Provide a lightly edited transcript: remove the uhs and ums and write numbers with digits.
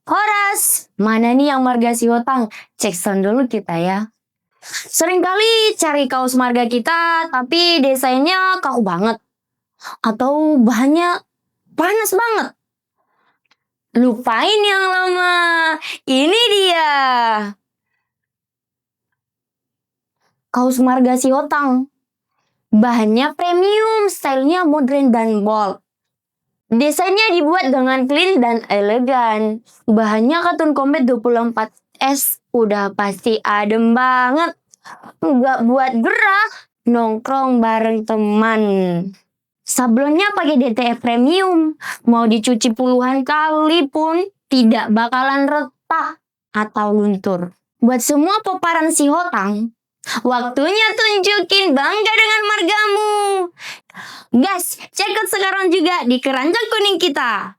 Horas, mana nih yang marga si Hotang? Cek sound dulu kita ya. Seringkali cari kaos marga kita, tapi desainnya kaku banget. Atau bahannya panas banget. Lupain yang lama. Ini dia. Kaos marga si Hotang. Bahannya premium, stylenya modern dan bold. Desainnya dibuat dengan clean dan elegan. Bahannya katun combat 24S. Udah pasti adem banget. Nggak buat gerak. Nongkrong bareng teman. Sablonnya pakai DTF premium. Mau dicuci puluhan kali pun tidak bakalan retak atau luntur. Buat semua peparan si Hotang, waktunya tunjukin bangga dengan margamu. Guys, check out sekarang juga di keranjang kuning kita.